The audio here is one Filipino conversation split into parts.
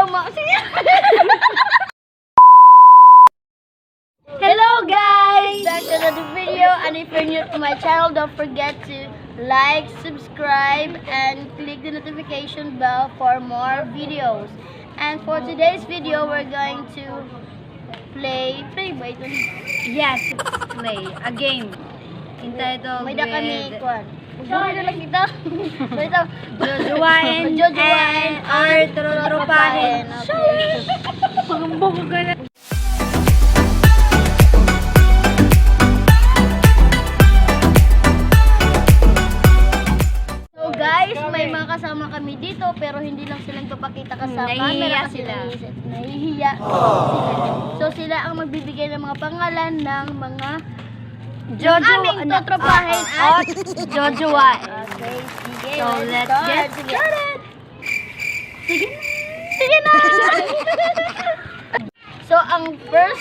Sige. Hello guys! Back to another video, and if you're new to my channel, don't forget to like, subscribe, and click the notification bell for more videos. And for today's video, we're going to play ba ito? Yes, play a game entitled May da kami, kuwan. Buhay na lang kita. Ito. Jojowain Jojowain or Trutropahin. Okay. Pagambog ka na. So guys, may mga kasama kami dito pero hindi lang silang papakita ka sa Nahihiya camera kasi sila. nahihiya sila. So sila ang magbibigay ng mga pangalan ng mga aming tutropahin at Jojowain. okay, sige. So let's get Sige. started. Sige. Sige na. So ang first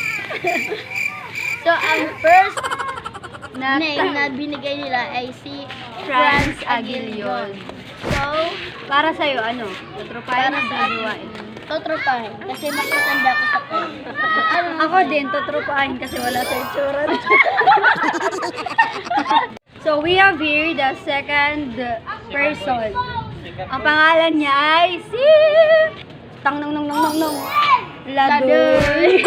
name na binigay nila ay si Franz Franz Aguilion. So, Para sa'yo, ano? Tutropahin para o sa jojowain? tutropahin kasi makatanda ko sa kanya. Ako din, tutropahin kasi wala sa itsura. So we have here the second person. Ang pangalan niya ay si Tang nong nong nong nong nong Ladoy.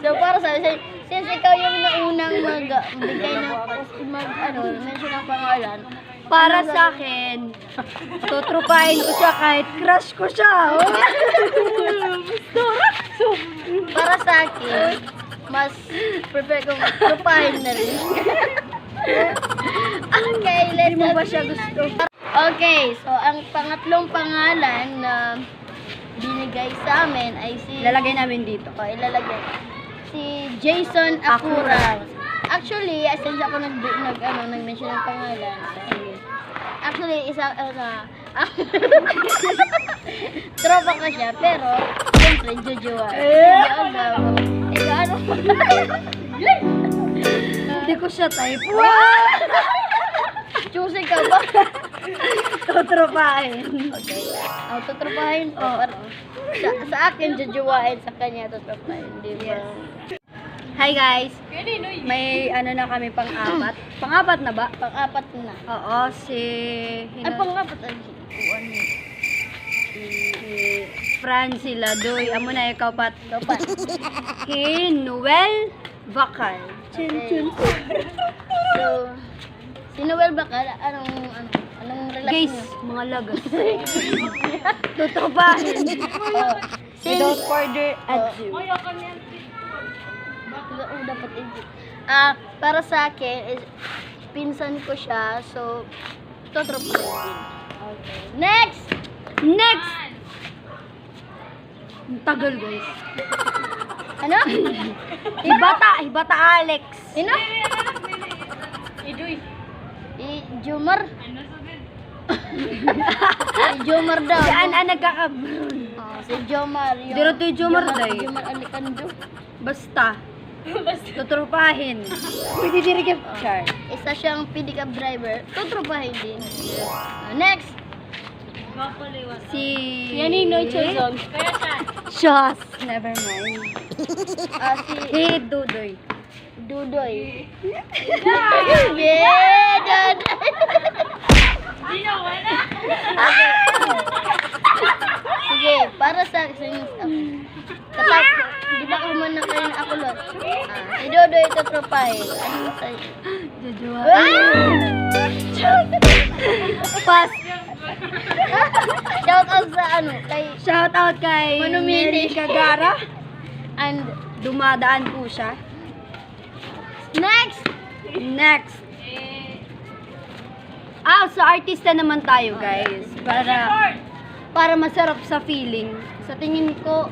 So para sa since ikaw yung naunang magbigay ng mention ng pangalan, Para sa akin, tutropahin ko siya kahit crush ko siya. para sa akin, mas prefer kong tupahin na rin. Okay, let's Hindi mo ba siya gusto? Okay, so ang pangatlong pangalan na binigay sa amin ay si Lalagay namin dito. ilalagay si Jason Acura. Actually, since ako nag-mention ng pangalan. Actually, tropa ko siya, pero siyempre, jojowa. Hindi ko siya type. Choosy ka ba? Tutropahin. Okay. Tutropahin ko. Sa akin, jojowain. Sa kanya, tutropahin. Di ba? Hi guys. May ano na kami pang-apat. Pang-apat na ba? Pang-apat na. Oo, si Ay, pang-apat. Ano? si Franzi Ladoy. Amo na ikaw pat. Dapat. Si Noel Bacal. Okay. So, si Noel Bacal, anong relasyon Guys, niyo? mga lagas. Tutropahin. Without further ado. Dapat para sa akin, pinsan ko siya, so, tutropahin din. Okay. Next! Next! Ang tagal guys. Ano? Hibata Alex. Sino? Jomar. Si Jomar daw. Si Ana nagkakabron. Si Jomar. Diro to yung Jomar day. Jomar Alicando. Basta. Tutropahin. Pwede diri ka. Char. Isa siyang pedicab driver. Tutropahin din. Next! Si... Yaninoy Chazon. Shos. Never mind. Si Dudoy. Dudoy. Yeah! Dad! Sige, para sa di ba kumana kayo ng akulot? Si Dudoy tutropahin. Ano sa'yo? Jojowa. Ah! Pas. Shout out sa kay Shout out kay Manumini. Mary Cagara. and Dumadaan po siya. next! Next. Sa artista naman tayo, guys. Para masarap sa feeling. Sa tingin ko,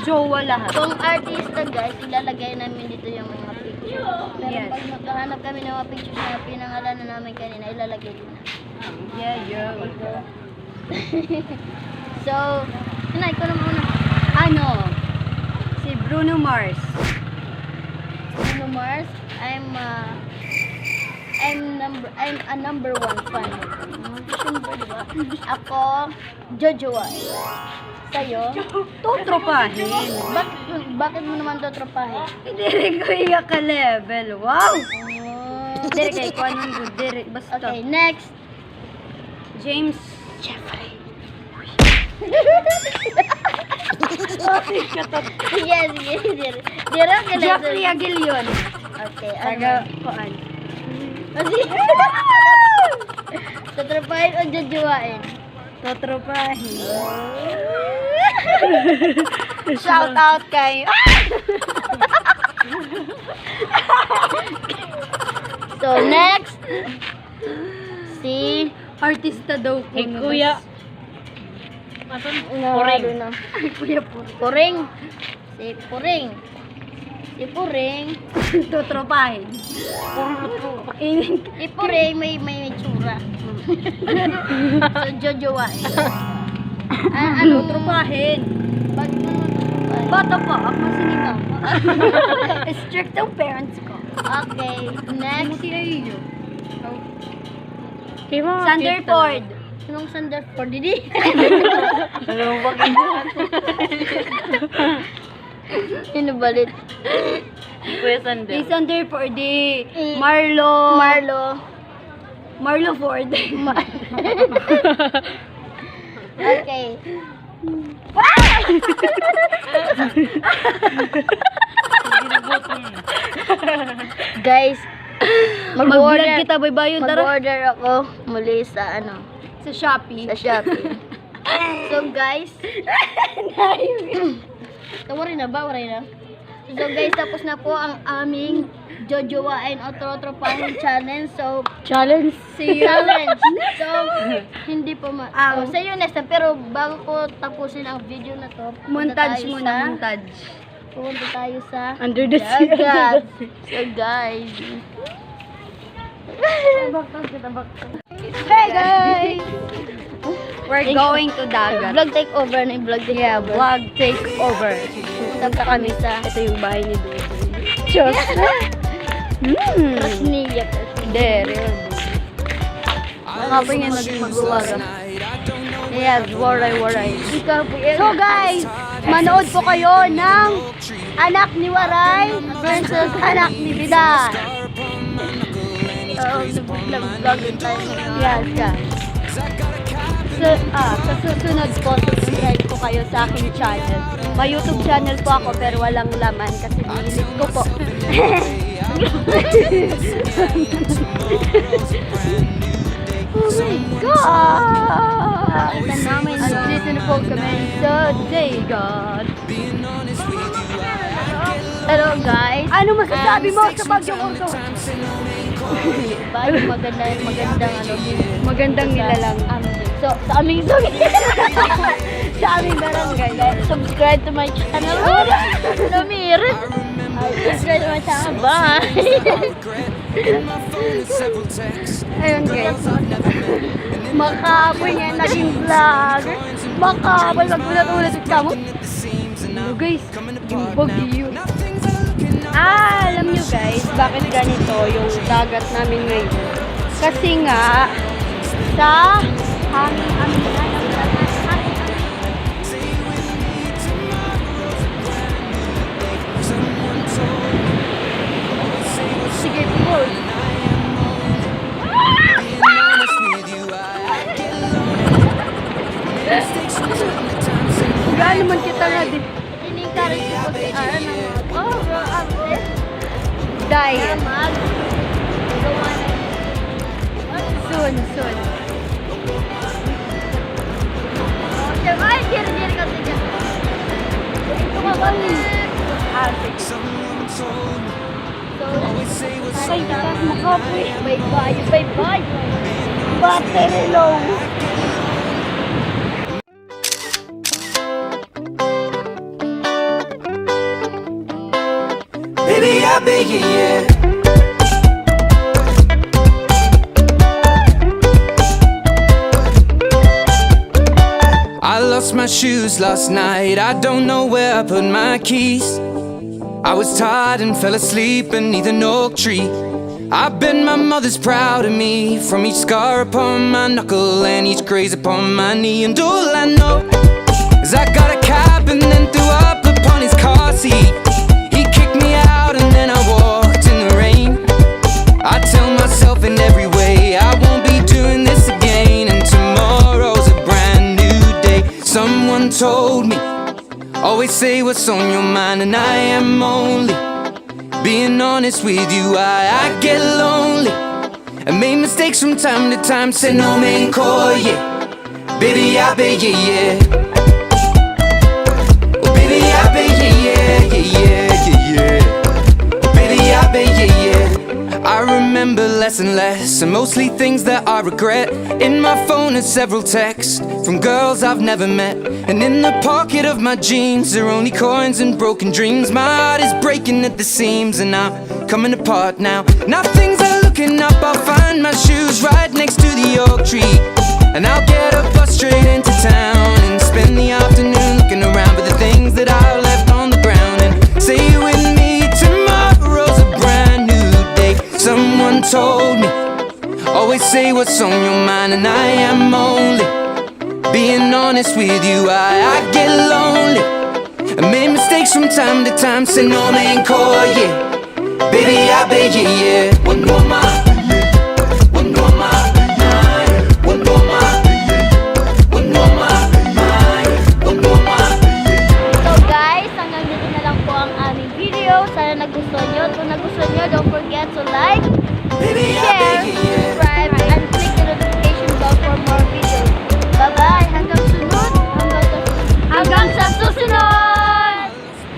jowa lahat. Kung artista guys, ilalagay namin dito yung mga picture. Pero Yes. pag magkahanap kami ng mga pictures na pinangalan na namin kanina, ilalagay din na. Yeah. So, ikaw na muna. Ano? Si Bruno Mars. Bruno Mars, I'm a number one fan. Siyempre, diba? Ako, Jojoa. Sa'yo? Tutropahin. Bakit mo naman to tropahin? Hindi rin ko iya ka level. Wow! Oh. Dire kay ko anong good. Dire, basta. Okay, next. James Jeffrey. Yes, yes. Dira ka na. Jeffrey Aguilion. Okay, Taga ano? koan. Tatrapahin o jojoain? Tutropahin. Shout out kay So, next. Si artista daw ko. Kuya. Puring. Kuya po. Puring. Si Puring. Si Puring. Tutropahin. Si Puring may tsura. So, jojoain. Ano? Tutropahin. Bakit mo tatrapahin? Bata pa, ako masinima. Strict ang parents ko. Okay, next. iyo. Sanderford. Sinong Sanderford? Didi? Alam mo ba Sino balit? Kuya Sander. Di Sanderford, di Marlo. Marlo Ford. Okay. Guys, Mag-vlog kita, baybayon, tara. mag-order ako muli sa Sa Shopee. sa Shopee. So guys, waray na ba? Waray na? So guys, tapos na po ang aming jojoain o trotropahin challenge. So, Challenge. challenge. So, hindi po Ang- sa iyo next time. Pero bago ko tapusin ang video na to, punta Montage tayo muna, sa- montage. Pupunta tayo sa Under the sea. dagat. So guys. Hey guys! We're going to dagat. Vlog take over na yung vlog take over. Vlog take over. Punta kami sa Ito yung bahay ni Dudu. Diyos! Trasnia. Dere. Nakapin nga naging magbuwaga. Yes, waray. So guys, manood po kayo ng Anak ni Waray versus Anak ni Bidar. Nag-vlog din tayo ngayon. Yes, guys. Sa susunod po, subscribe po kayo sa aking channel. May YouTube channel po ako pero walang laman kasi nilit ko po. Oh my God! Andito na po kami sa dagat. Hello guys. Ano masasabi mo sa Bagyong Urso? Magandang Magandang nilalang. So, sa aming Sa aming barangay. subscribe to my channel. Namirit. Subscribe to my channel. Bye. Ayun guys. Makaboy nga naging vlog. Makaboy magpulat-ulat yung kamot. Ano guys? Yung bagyo. Alam nyo guys, bakit ganito yung dagat namin ngayon? Kasi nga, sa hangin na ng dagat. Sige, po. Gaano man kita nga din. In-encourage ko si Ara ng Diet. gawa na. Soon. Ay, diri ka dyan. Ito ka ba? Ay, makapoy. Bye-bye. Battery low. Baby, I beg you, yeah. I lost my shoes last night. I don't know where I put my keys. I was tired and fell asleep beneath an oak tree. I bet my mother's proud of me, from each scar upon my knuckle and each graze upon my knee. And all I know is I got a cab and then threw up upon his car seat. He kicked me out and then I walked in the rain. I tell myself in every way I won't be doing this again, and tomorrow's a brand new day. Someone told me, always say what's on your mind, and I am only being honest with you. I get lonely and make mistakes from time to time. Say no main core, yeah. Baby, I bet, yeah, yeah. Oh, baby, I bet, yeah, yeah, yeah, yeah, yeah. Baby, I bet, yeah, yeah. I remember less and less, and mostly things that I regret. In my phone are several texts from girls I've never met, and in the pocket of my jeans are only coins and broken dreams. My heart is breaking at the seams, and I'm coming apart now. Now things are looking up, I'll find my shoes right next to the oak tree, and I'll get a bus straight into town and spend the afternoon looking around for the things that I left on the ground. And say with me, tomorrow's a brand new day. Someone told me, always say what's on your mind, and I am only being honest with you. I get lonely and make mistakes from time to time. Say no main core, yeah. Baby, I bet, yeah, yeah. One more mile, one more mile, one more mile, one more mile, one more mile. So guys, hanggang dito na lang po ang aming video. Sana nagustuhan nyo. Kung nagustuhan nyo, don't forget to like, Baby, I share, bet, yeah, yeah. subscribe,